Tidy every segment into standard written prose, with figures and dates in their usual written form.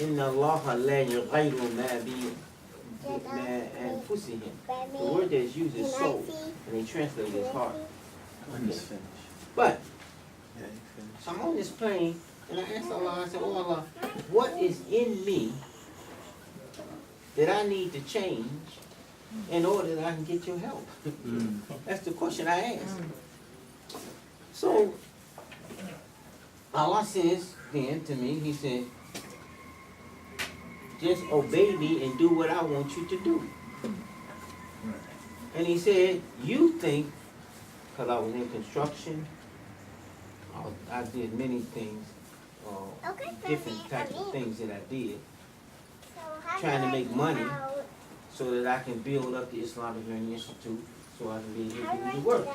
Inna Allah la yughayru ma anfusihim. The word that's used is soul, and they translate it as heart. Okay. But I'm on this plane, and I asked Allah, I said, oh Allah, what is in me that I need to change in order that I can get your help? That's the question I asked. So Allah says then to me, He said, just obey me and do what I want you to do. And He said, you think, because I was in construction, I did many things, different types of things that I did, trying to make money so that I can build up the Islamic Learning Institute so I can be able to do the work.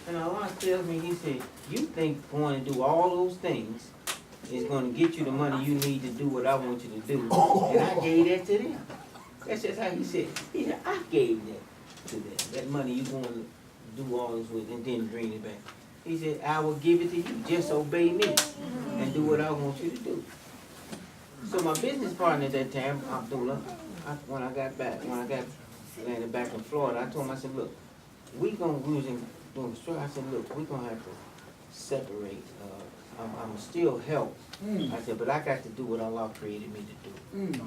And Allah tells me, He said, you think going to do all those things is going to get you the money you need to do what I want you to do. And I gave that to them. That's just how He said. He said, I gave that to them. That money you going to do all this with and then bring it back. He said, I will give it to you. Just obey me and do what I want you to do. So my business partner at that time, Abdullah, when I landed back in Florida, I told him, I said, look, we was doing the story. I said, look, we're going to have to separate. I'm still help. I said, but I got to do what Allah created me to do.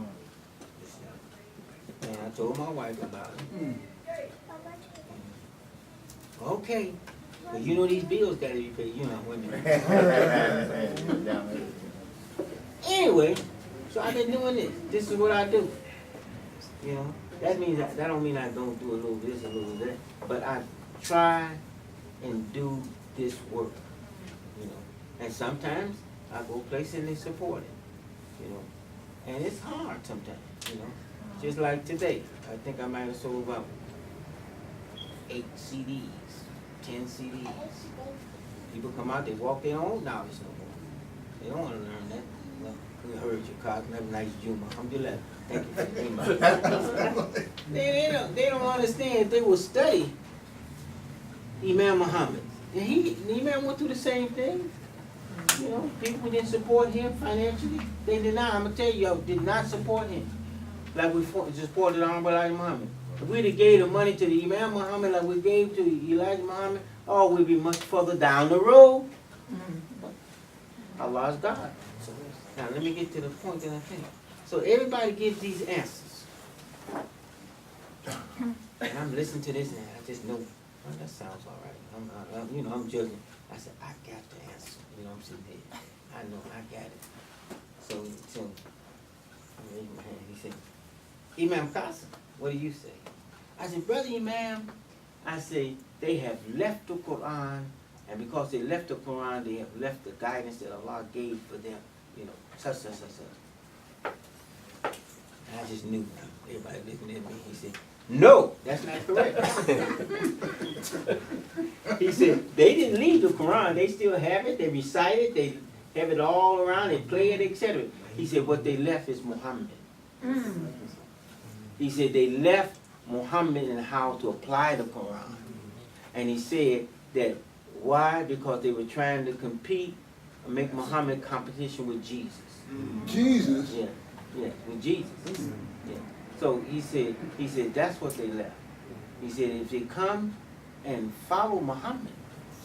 And I told my wife about it. Okay. But you know these bills got to be paid. You know, women. Anyway, so I've been doing this. This is what I do. You know, that means that don't mean I don't do a little this, a little that. But I try and do this work. You know, and sometimes I go places and they support it. You know, and it's hard sometimes. You know, just like today, I think I might have sold about 8 CDs. 10 CDs. People come out, they walk their own knowledge no more. They don't want to learn that. Well, we heard your Qasim, have a nice Juma. Alhamdulillah. Thank you for the they don't understand if they will study Imam Muhammad. And Imam went through the same thing. You know, people didn't support him financially. They did not. I'm going to tell you, did not support him. Like we supported Honorable Elijah Muhammad. If we'd have gave the money to the Imam Muhammad like we gave to Elijah Muhammad, oh, we'd be much further down the road. Allah's God. Now let me get to the point that I think. So everybody gives these answers. And I'm listening to this and I just know, oh, that sounds all right. I'm judging. I said, I got the answer. You know, I'm sitting there. I know, I got it. So I'm raising my hand. He said, Imam Qasim, what do you say? I said, Brother Imam, I say, they have left the Quran, and because they left the Quran, they have left the guidance that Allah gave for them, you know, such. And I just knew, everybody looking at me, he said, no, that's not correct. He said, they didn't leave the Quran, they still have it, they recite it, they have it all around, they play it, etc. He said, what they left is Muhammad. He said, they left Muhammad and how to apply the Quran. And he said that, why? Because they were trying to compete and make Muhammad competition with Jesus. Jesus? Yeah, with Jesus. Yeah. So he said that's what they left. He said if they come and follow Muhammad.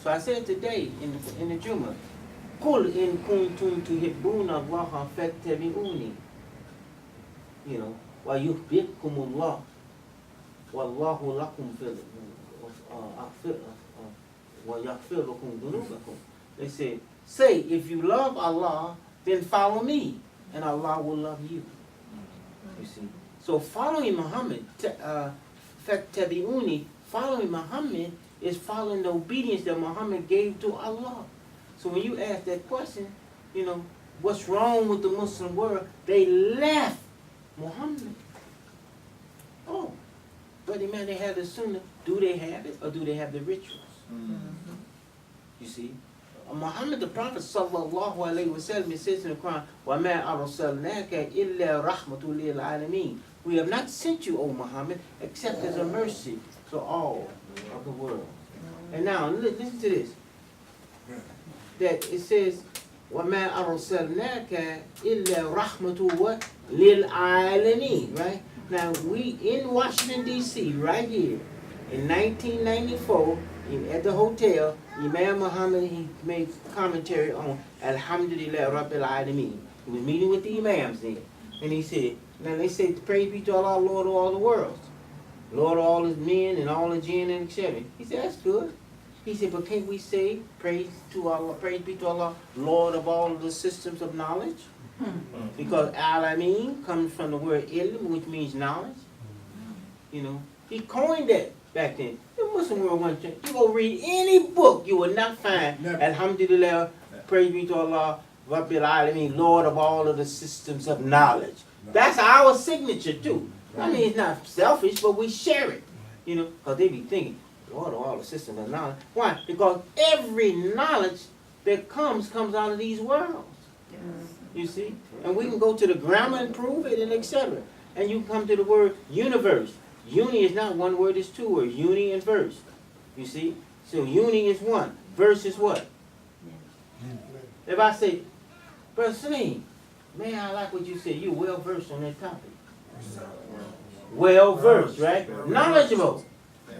So I said today in the Juma, قُلْ إِن كُنْتُمْ تُحِبُّونَ اللَّهَ فَاتَّبِعُونِي. You know, وَيُحْبِبْكُمُ اللَّهُ وَاللَّهُ لَكُمْ وَيَغْفِرْ لَكُمْ ذُنُوبَكُمْ. They said, say, if you love Allah, then follow me, and Allah will love you. You see? So following Muhammad, فَاتَّبِعُونِي, following Muhammad is following the obedience that Muhammad gave to Allah. So when you ask that question, you know, what's wrong with the Muslim world? They left Muhammad. Oh, but man, they have the Sunnah. Do they have it, or do they have the rituals? You see? Muhammad, the Prophet sallallahu alaihi wasallam, it says in the Quran, وَمَا أَرْسَلْنَاكَ إِلَّا رَحْمَةٌ لِلْعَالَمِينَ. We have not sent you, O Muhammad, except as a mercy to all of the world. And now, listen to this. That it says, وَمَا أَرْسَلْنَاكَ إِلَّا رَحْمَةٌ لِلْعَالَمِينَ. Right? Now, we in Washington, D.C., right here, in 1994, at the hotel, Imam Muhammad, he made commentary on Alhamdulillah Rabbil Alameen. He was meeting with the Imams then. And he said, now they say, praise be to Allah, Lord of all the worlds. Lord of all his men and all the jinn and etc. He said, that's good. He said, but can't we say, praise be to Allah, Lord of all of the systems of knowledge? Because Alameen comes from the word ilm, which means knowledge. You know, he coined that back then. The Muslim world went to, you go read any book, you will not find Alhamdulillah, praise be to Allah, Rabbil Alameen, Lord of all of the systems of knowledge. That's our signature too. I mean, it's not selfish, but we share it. You know, because they be thinking, Lord of all the systems of knowledge. Why? Because every knowledge that comes out of these worlds. You see? And we can go to the grammar and prove it and etc. And you come to the word universe. Uni is not one word, it's two words. Uni and verse. You see? So uni is one. Verse is what? If I say, Brother Salim, man, I like what you said. You're well versed on that topic. Well versed, right? Knowledgeable.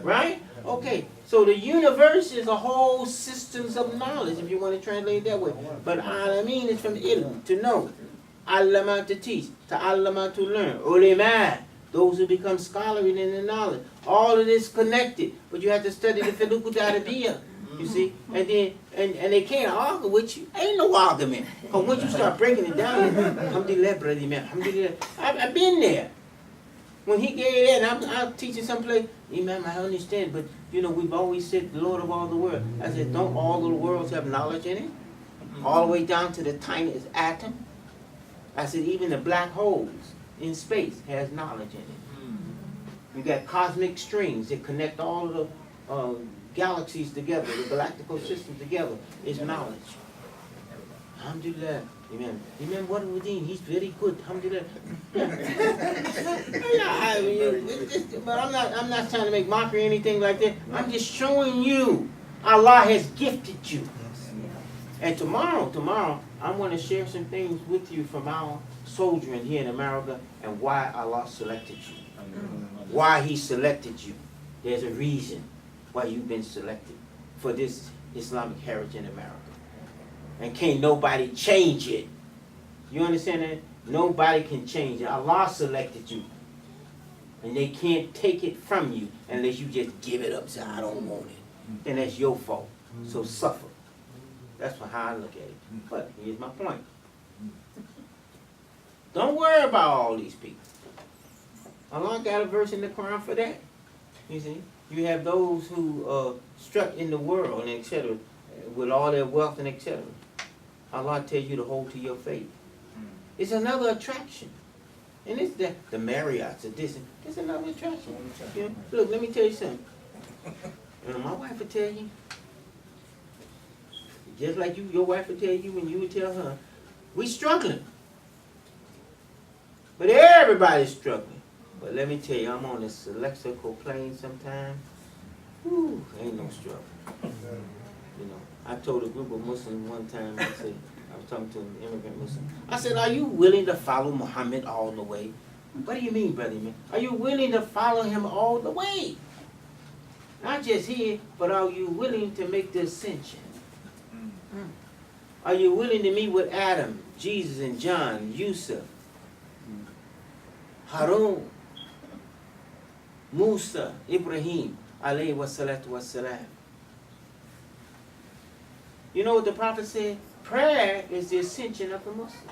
Right? Okay. So the universe is a whole systems of knowledge, if you want to translate it that way. But Alameen is from ilm, to know. Allama, to teach. Ta'allama, to learn. Ulama, those who become scholarly in the knowledge. All of this connected. But you have to study the Filukud Arabiya. You see? And then, and they can't argue with you. Ain't no argument. Because once you start breaking it down, alhamdulillah, brother, man, alhamdulillah. I've been there. When he gave that, and I'm teaching someplace, Imam, I understand, but you know, we've always said the Lord of all the world. I said, don't all of the worlds have knowledge in it? All the way down to the tiniest atom? I said, even the black holes in space has knowledge in it. You got cosmic strings that connect all of the galaxies together, the galactical system together, is knowledge. Alhamdulillah. Amen. Amen. What we doing? He's very good. Alhamdulillah. But I'm not trying to make mockery or anything like that. I'm just showing you Allah has gifted you. And tomorrow, I'm going to share some things with you from our soldiering here in America and why Allah selected you. Why He selected you. There's a reason why you've been selected for this Islamic heritage in America. And can't nobody change it. You understand that? Nobody can change it. Allah selected you. And they can't take it from you unless you just give it up and say, I don't want it. Then that's your fault. So suffer. That's how I look at it. But here's my point. Don't worry about all these people. Allah got a verse in the Quran for that. You see? You have those who struck in the world and etc. with all their wealth and etc. Allah tells you to hold to your faith. It's another attraction. And it's the Marriotts or this. It's another attraction. You know? Look, let me tell you something. And my wife will tell you, just like your wife will tell you when you would tell her, we struggling. But everybody's struggling. But let me tell you, I'm on this electrical plane sometime. Whew, ain't no struggle. You know, I told a group of Muslims one time, I was talking to an immigrant Muslim. I said, are you willing to follow Muhammad all the way? What do you mean, brother man? Are you willing to follow him all the way? Not just here, but are you willing to make the ascension? Are you willing to meet with Adam, Jesus and John, Yusuf, Harun, Musa, Ibrahim, alayhi wassalatu wassalam? You know what the prophet said? Prayer is the ascension of the Muslim.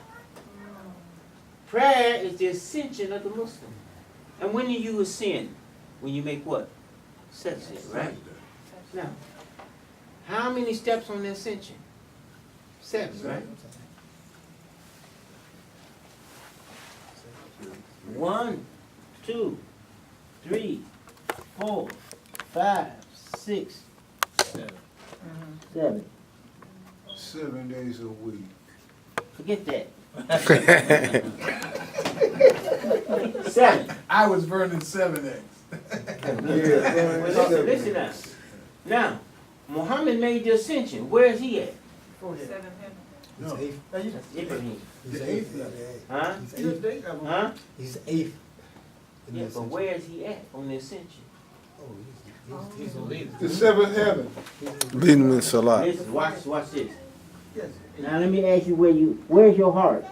Prayer is the ascension of the Muslim. And when do you ascend? When you make what? Sajda, right? Now, how many steps on the ascension? 7, right? 1, 2, 3, 4, 5, 6, 7. 7 days a week. Forget that. 7. I was burning 7 eggs. Well, listen now. Now, Muhammad made the ascension. Where is he at? 47 heaven. No. He's eighth. Hey, That's Ibrahim. He's The eighth. Huh? He's eighth. Huh? He's eighth. in Yeah, the but ascension. where is he at on the ascension? Oh, he's a leader. The seventh heaven. Lead him in Salah. Listen, watch this. Yes. Now let me ask you where's your heart?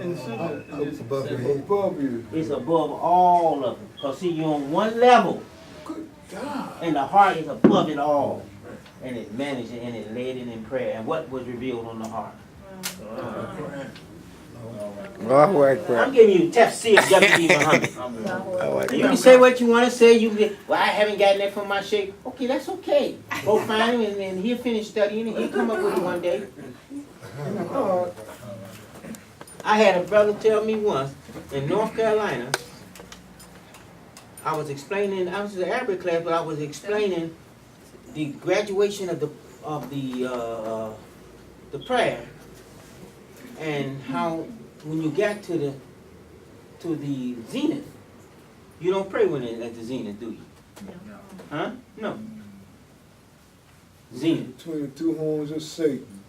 In the center. It's Above your head. Above you. It's above all of them. Cause see, you're on one level, Good God. and the heart is above it all. And it managed it and it led it in prayer. And what was revealed on the heart? Allahu Akbar. I'm giving you tafsir of W.E. Muhammad. Allahu Akbar. You can say what you want to say. You can get, well, I haven't gotten that from my sheikh. Okay, that's okay. Go find him and he'll finish studying and he'll come up with it one day. I had a brother tell me once in North Carolina, I was in the Arabic class, but I was explaining the graduation of the prayer and how when you got to the zenith, you don't pray when it's at the zenith, do you? Huh? No. Zenith. Between the two horns of Satan.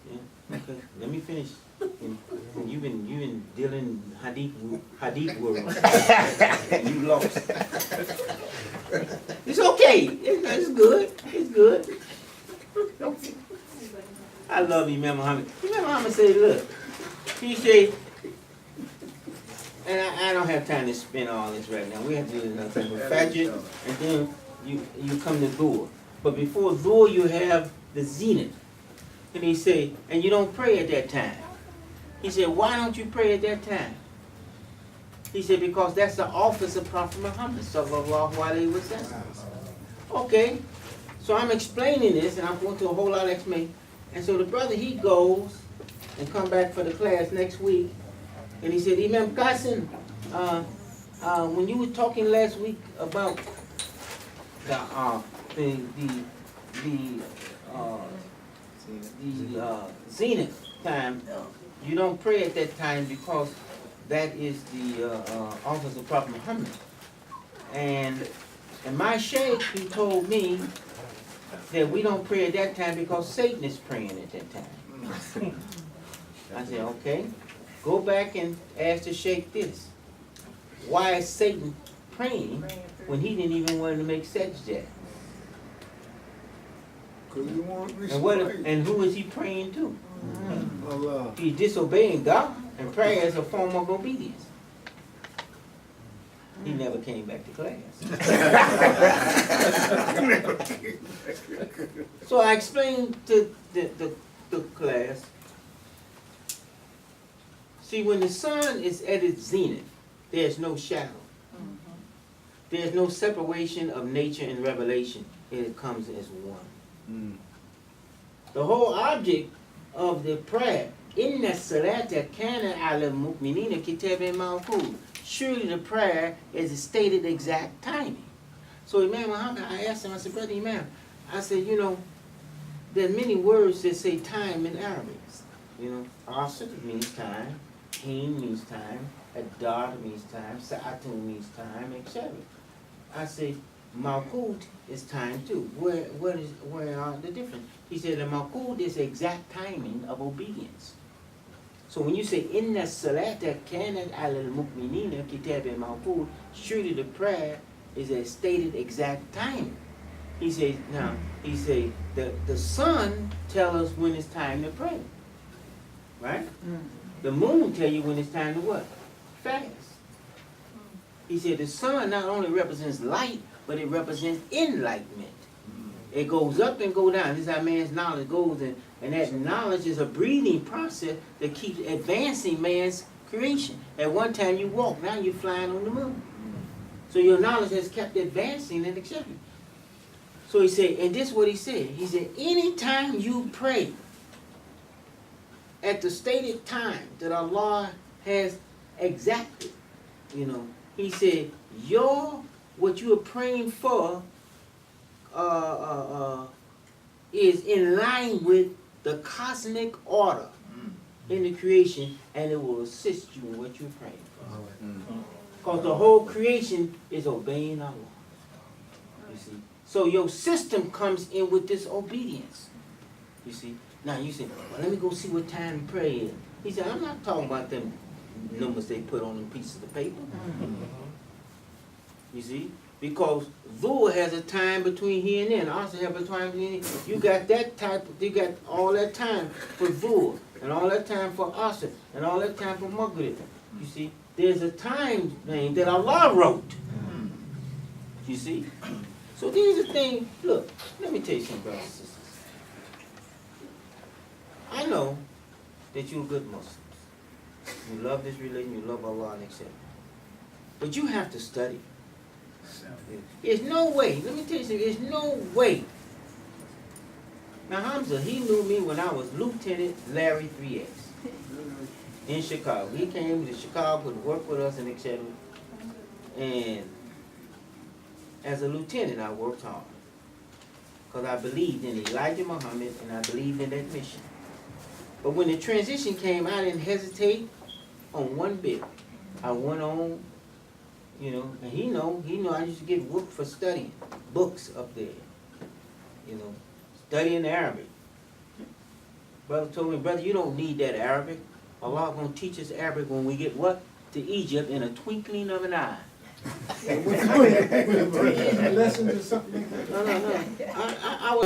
Yeah. Okay. Let me finish. And you've been dealing hadith words. You lost. It's okay. It's good. It's good. I love Imam Muhammad. Imam Muhammad said, look, he said, and I don't have time to spin all this right now. We have to do another thing. But Fajr, and then you come to Dhuhr. But before Dhuhr, you have the zenith. And he said, and you don't pray at that time. He said, why don't you pray at that time? He said, because that's the office of Prophet Muhammad sallallahu alaihi wasallam. Okay, so I'm explaining this, and I'm going to a whole lot of explanation. And so the brother, he goes and come back for the class next week, and he said, Imam Qasim, when you were talking last week about the zenith time, you don't pray at that time because that is the office of Prophet Muhammad. And my sheikh, he told me that we don't pray at that time because Satan is praying at that time. I said, okay, go back and ask the sheikh this. Why is Satan praying when he didn't even want to make sajda? Because you want to be And who is he praying to? Allah. He's disobeying God, and prayer is a form of obedience. He never came back to class. So I explained to the class, see, when the sun is at its zenith, there's no shadow. There's no separation of nature and revelation. It comes as one. The whole object of the prayer, Inna salata kana ala mu'minina kitaban mawqut. Surely the prayer is a stated exact timing. So Imam Muhammad, I asked him, I said, Brother Imam, I said, you know, there are many words that say time in Arabic. You know, Asr means time, Heen means time, Adar means time, Sa'atun means time, etc. I said, Mawqut is time too. Where are the difference? He said, the Mawqut is exact timing of obedience. So when you say, Inna salata kanat ala al-mu'minina kitaban mawqut, surely the prayer is a stated exact time. He says, now, the sun tells us when it's time to pray. Right? The moon tell you when it's time to what? Fast. He said the sun not only represents light, but it represents enlightenment. It goes up and goes down. This is how man's knowledge goes, and that knowledge is a breathing process that keeps advancing man's creation. At one time you walk, now you're flying on the moon. So your knowledge has kept advancing and accepting. So he said, and this is what he said. He said, anytime you pray at the stated time that Allah has exacted, you know, he said, what you are praying for is in line with the cosmic order in the creation, and it will assist you in what you're praying for. Because the whole creation is obeying Allah. You see? So your system comes in with this obedience. You see? Now you say, well, let me go see what time to pray is. He said, I'm not talking about them numbers they put on them pieces of paper. You see? Because Zuhr has a time between here and there, and also have a time between here. You got that type, you got all that time for Zuhr, and all that time for Asr, and all that time for Maghrib. You see? There's a time name that Allah wrote. You see? So these are things, look, let me tell you something, brothers and sisters. I know that you're good Muslims. You love this religion, you love Allah and etc. But you have to study. There's no way, let me tell you something, there's no way. Now Hamza, he knew me when I was Lieutenant Larry 3X in Chicago. He came to Chicago to work with us and etc. And as a lieutenant, I worked hard. Because I believed in Elijah Muhammad and I believed in that mission. But when the transition came, I didn't hesitate on one bit. I went on, you know, and he know I used to get whooped for studying books up there. You know, studying Arabic. Brother told me, brother, you don't need that Arabic. Allah gonna teach us Arabic when we get what? To Egypt in a twinkling of an eye. Lessons or something like that? No. I was